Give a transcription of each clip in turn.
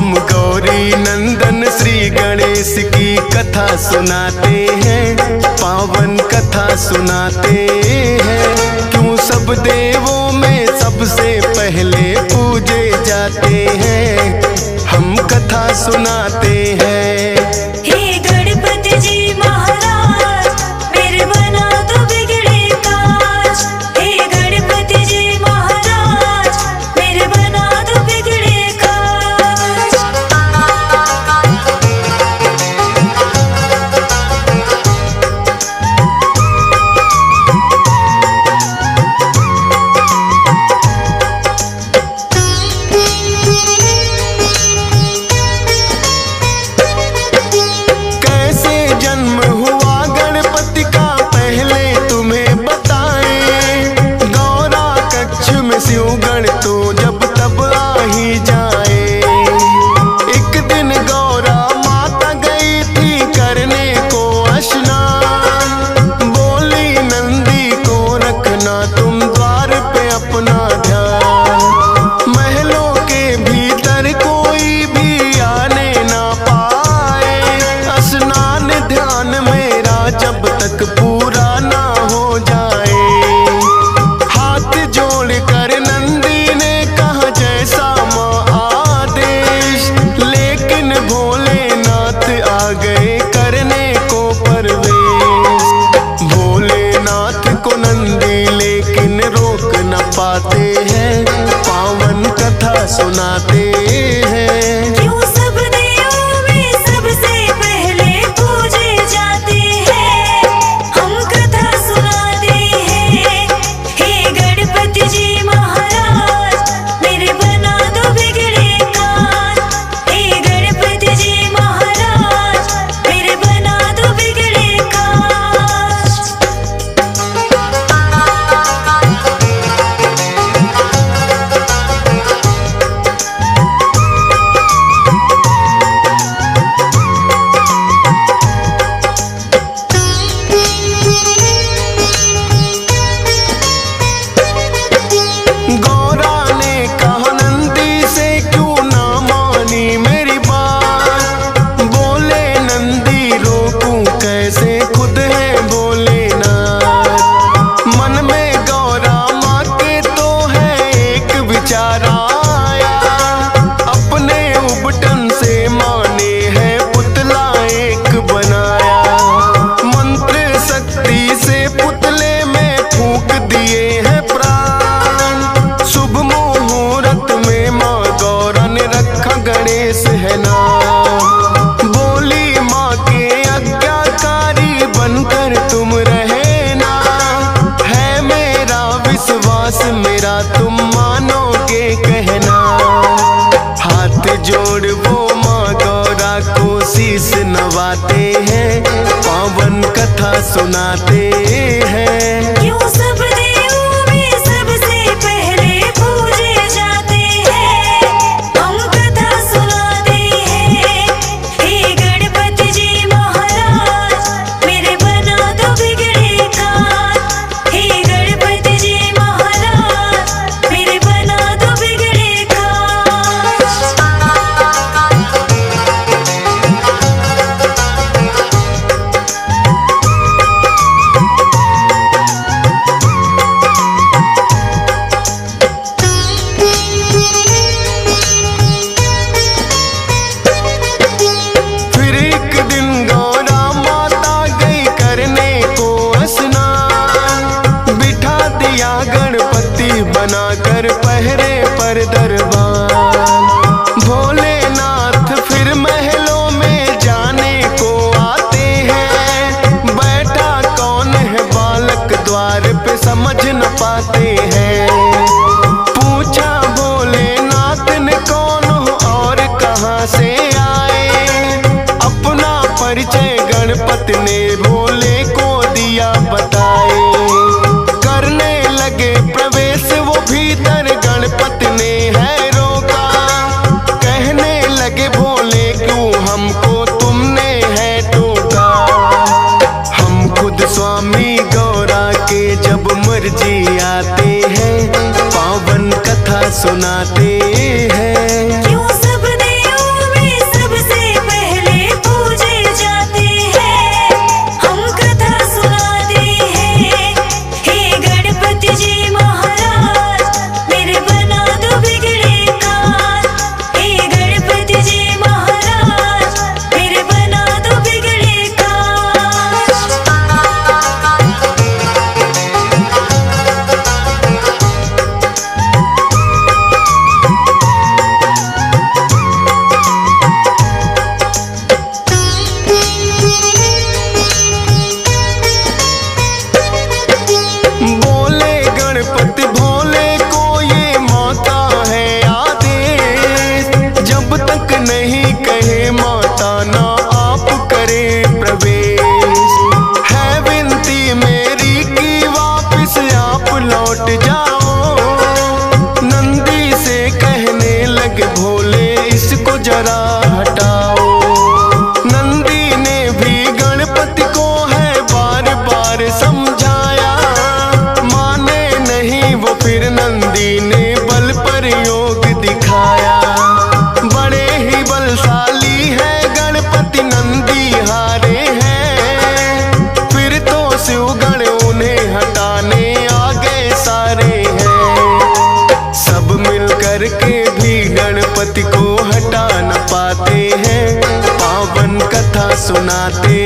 हम गौरी नंदन श्री गणेश की कथा सुनाते हैं, पावन कथा सुनाते हैं। क्यों सब देवों में सबसे पहले पूजे जाते हैं, हम कथा सुनाते हैं। पूरा ना हो जाए, हाथ जोड़ कर नंदी ने कहा जैसा माँ आदेश, लेकिन भोलेनाथ आ गए करने को परवेश। भोलेनाथ को नंदी लेकिन रोक न पाते हैं, पावन कथा सुनाते हैं। बोली माँ के आज्ञाकारी बनकर तुम रहना, है मेरा विश्वास मेरा तुम मानोगे कहना। हाथ जोड़ वो माँ गौरा को शीश नवाते हैं, पावन कथा सुनाते हैं। बनाकर पहरे पर दरबार, भोलेनाथ फिर महलों में जाने को आते हैं। बैठा कौन है बालक द्वार पे समझ न पाते हैं। पूछा भोलेनाथ ने कौन हो और कहाँ से आए, अपना परिचय गणपति ने भोले को दिया बताए। करने लगे प्रवेश वो भीतर, गणपति ने है रोका, कहने लगे भोले क्यों हमको तुमने है टोका। हम खुद स्वामी गौरा के जब मर्जी आते हैं, पावन कथा सुनाते हैं। क्यों सब देवों जरा हटाओ। नंदी ने भी गणपति को है बार बार समझाया, माने नहीं वो फिर नंदी ने बल प्रयोग दिखाया। बड़े ही बलशाली है गणपति नंदी हारे हैं, फिर तो शिवगण उन्हें हटाने आ गए सारे हैं। सब मिल कर के भी गणपति को हटा न पाते हैं, पावन कथा सुनाते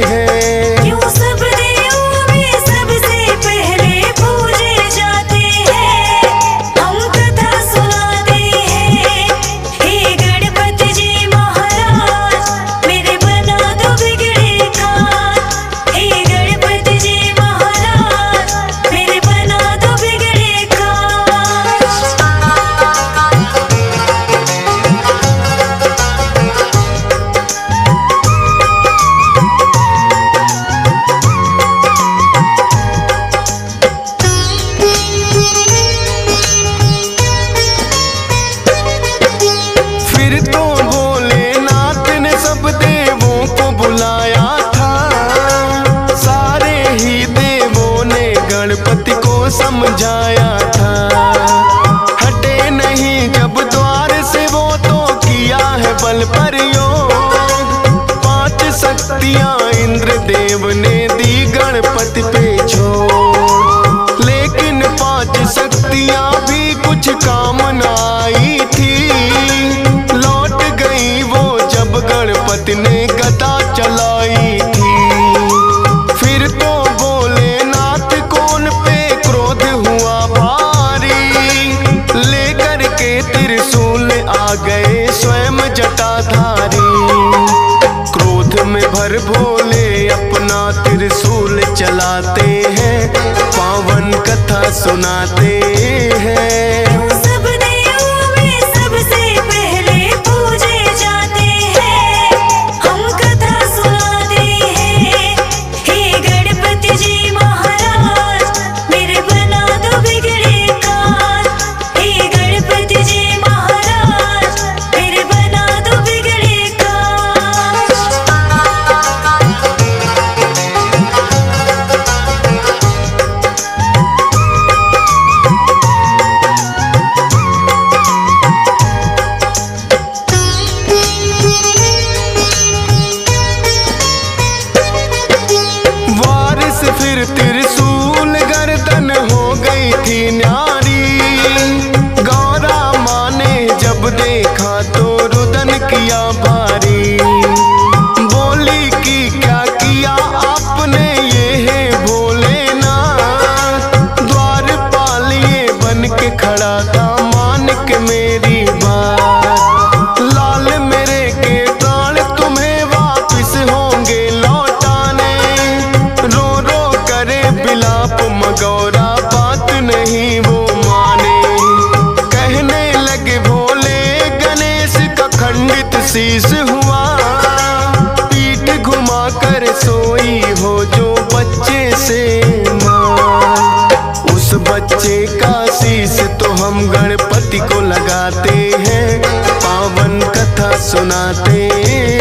हैं। क्यों सब देवों में सबसे पहले पूजे जाते हैं, हम कथा सुनाते हैं। हे गणपति जी महाराज मेरे बना दो बिगड़े काज, हे गणपति जी महाराज मेरे बना दो बिगड़े काज। फिर तो भोलेनाथ ने सब देवों को बुलाया था, सारे ही देवों ने गणपति को समझाया था। हटे नहीं जब द्वार से वो तो किया है बल प्रयोग, 5 शक्तियां इंद्रदेव ने दी गणपति पे छोड़। लेकिन 5 शक्तियां भी कुछ काम न आई थी, लौट गई वो जब गणपति ने गदा चलाई थी। फिर तो भोलेनाथ को उन पे क्रोध हुआ भारी, लेकर के त्रिशूल आ गए स्वयं जटाधारी। क्रोध में भर भोले अपना त्रिशूल चलाते हैं, पावन कथा सुनाते हैं। क्यों सब देवों में सबसे पहले पूजे जाते हैं, हम कथा सुनाते हैं। हे गणपति जी महाराज मेरे बना दो बिगड़े काज, हे गणपति जी महाराज मेरे बना दो बिगड़े काज। वारिस फिर त्रिशूल गर्दन हो गई थी न्यारी। गौरा माँ ने जब देखा तो रुदन किया भारी, बोली कि क्या किया आपने ये है भोलेनाथ। द्वारपाल ये बन के खड़ा था मान के मेरी बात, लाल मेरे के प्राण तुम्हें वापिस होंगे लौटाने। रो रो करे बिलाप मगौरा बात नहीं वो माने, कहने लगे भोले गणेश का खंडित शीश हुआ। पीठ घुमा कर सोई हो जो बच्चे से मां, उस बच्चे का शीश तो हम गणपति को लगाते हैं, पावन कथा सुनाते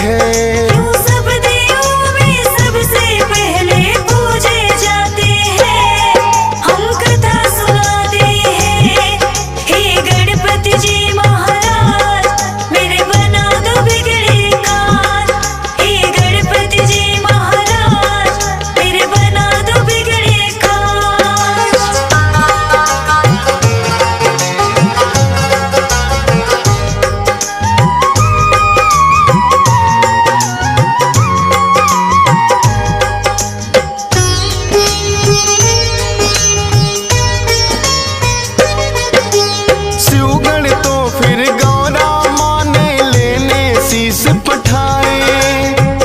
हैं। क्यों सब देवों में सबसे पहले पूजे जाते हैं, हम कथा सुनाते हैं। हे गणपति जी महाराज मेरे बना दो बिगड़े काज, हे गणपति जी महाराज मेरे बना दो बिगड़े काज। शिवगण तो फिर गौरा माँ ने लेने शीश पठाए।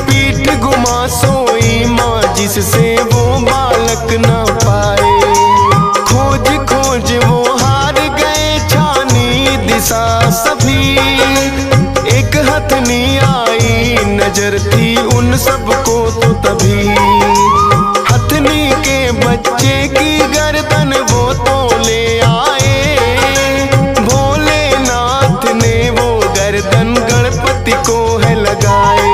पीठ घुमा सोई माँ जिससे वो बालक न पाए। खोज खोज वो हार गए छानी दिशा सभी, एक हथनी आई नजर थी उन सबको तो तभी। हथनी के बच्चे की गर्दन वो तो ले आए, भोलेनाथ ने वो गर्दन गणपति गणपति को है लगाए।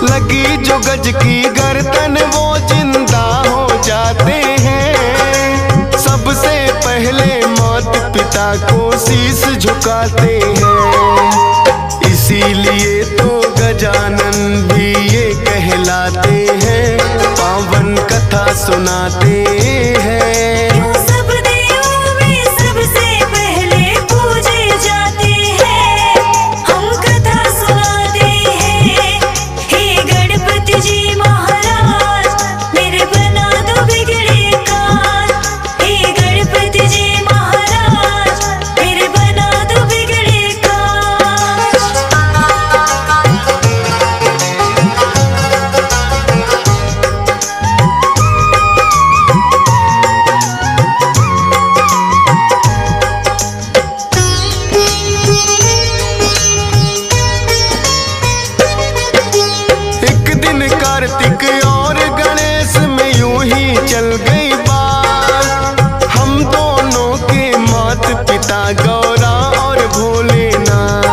लगी जो गज की गर्दन वो जिंदा हो जाते हैं। सबसे पहले माता पिता को शीश झुकाते हैं। इसीलिए तो गजानन भी ये कहलाते हैं, पावन कथा सुनाते हैं। क्यों सब देवों में सबसे पहले पूजे जाते हैं, हम कथा सुनाते हैं। हे गणपति जी महाराज मेरे बना दो बिगड़े काज। हे गणपति जी महाराज मेरे बना दो बिगड़े काज। एक दिन कार्तिक और गणेश में यूं ही चल गई बात। हम दोनों के माता पिता गौरा और भोलेनाथ।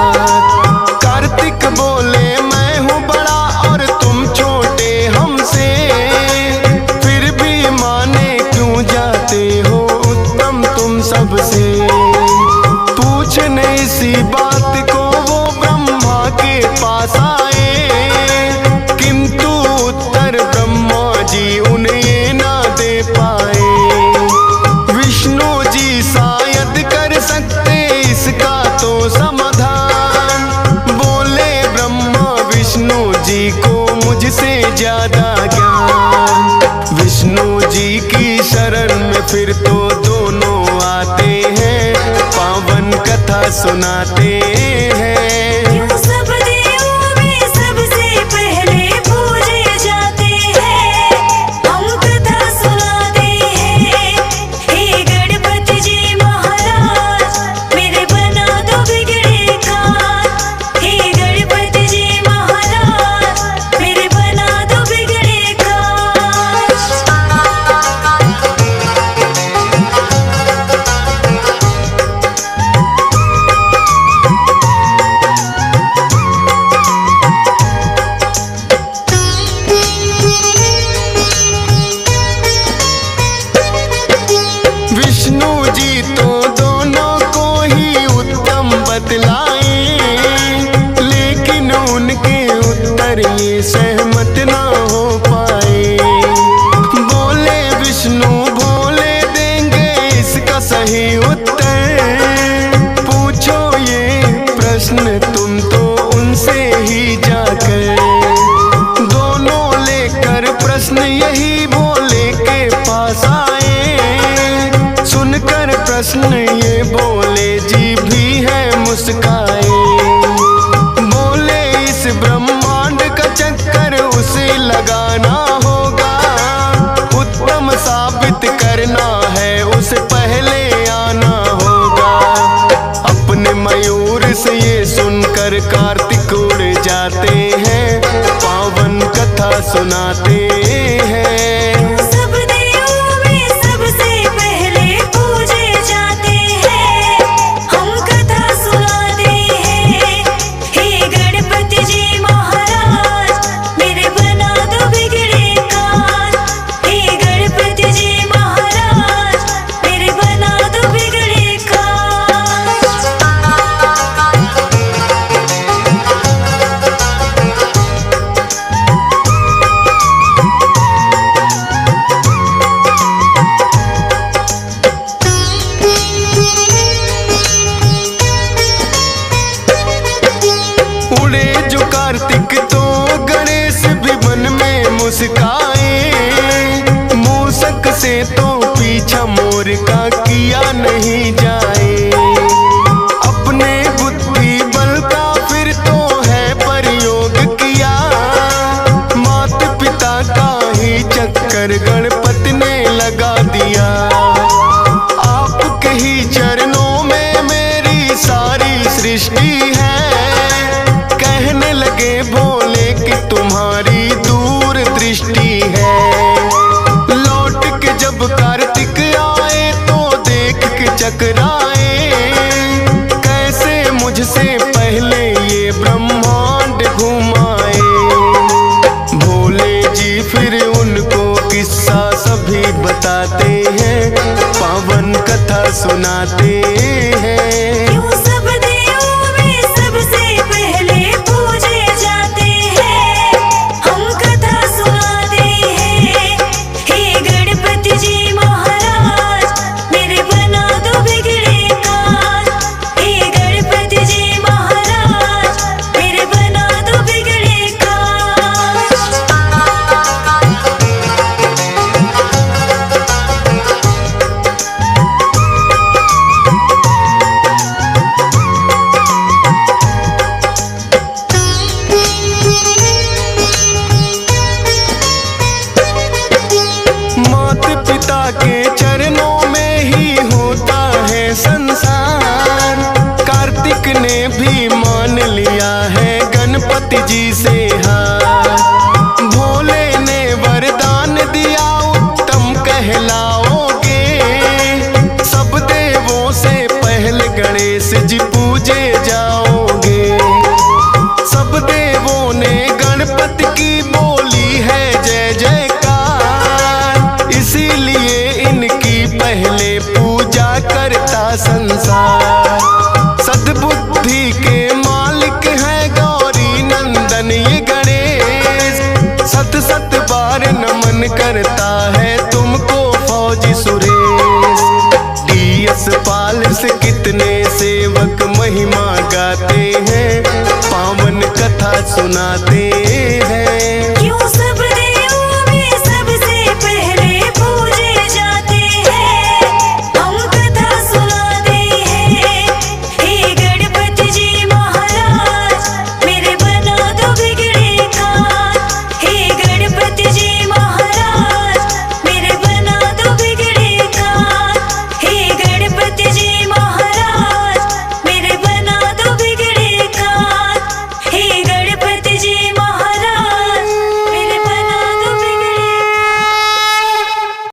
कार्तिक बोले मैं हूँ बड़ा और तुम छोटे हमसे, फिर भी माने क्यों जाते हो उत्तम तुम सबसे। पूछने इसी बात को वो ब्रह्मा के पास आए, किंतु उत्तर ब्रह्मा जी उन्हें ये ना दे पाए। विष्णु जी शायद कर सकते इसका तो समाधान। बोले ब्रह्मा विष्णु जी को मुझसे ज्यादा ज्ञान। विष्णु जी की शरण में फिर तो दोनों आते हैं, पावन कथा सुनाते हैं। क्यों सब देवों में सबसे पहले पूजे जाते हैं, हम कथा सुनाते हैं। हे गणपति जी महाराज मेरे बना दो बिगड़े काज। हे गणपति जी महाराज मेरे बना दो बिगड़े काज। विष्णु जी तो दोनों को ही उत्तम बतलाए, लेकिन उनके उत्तर ये सहमत ना हो पाए। बोले विष्णु भोले देंगे इसका सही उत्तर। पूछो ये प्रश्न तुम तो उनसे ही जाकर। दोनों लेकर प्रश्न यही भोले के पास आए। सुनकर प्रश्न ये बोले जी भी है मुस्काए। बोले इस ब्रह्मांड का चक्कर उसे लगाना होगा, उत्तम साबित करना है उसे पहले आना होगा। अपने मयूर से ये सुनकर कार्तिक उड़ जाते हैं, पावन कथा सुनाते हैं। सब देवों में सबसे पहले पूजे जाते हैं, हम कथा सुनाते हैं। हे गणपति जी महाराज मेरे बना दो बिगड़े काज। हे गणपति जी महाराज मेरे बना दो बिगड़े काज। उड़े जो कार्तिक तो गणेश भी मन में मुस्काए। मूसक से तो पीछा मोर का किया नहीं जाए। अपने बुद्धि बल का फिर तो है प्रयोग किया। माता पिता का ही चक्कर गणपति ने लगा दिया। आपके ही चरणों में मेरी सारी सृष्टि है, कहने घुमाए। भोले जी फिर उनको किस्सा सभी बताते हैं, पावन कथा सुनाते हैं। क्यों सब देवों में सबसे पहले पूजे जाते हैं, हम कथा सुनाते हैं। हे गणपति जी महाराज मेरे बना दो बिगड़े काज। हे गणपति जी महाराज मेरे बना दो बिगड़े काज। माता पिता के चरणों में ही होता है संसार। कार्तिक ने भी मान लिया है गणपति जी से हार। भोले ने वरदान दिया उत्तम कहलाओगे, सब देवों से पहले गणेश जी पूजे जाओगे। सब देवों ने गणपति की बोली है जय जयकार, इसीलिए इनकी पहले पूजा करता संसार। सद्बुद्धि के मालिक है गौरी नंदन ये गणेश, सत सत बार नमन करता है तुमको फौजी सुरेश। DS पाल से कितने सेवक महिमा गाते हैं, पावन कथा सुनाते हैं।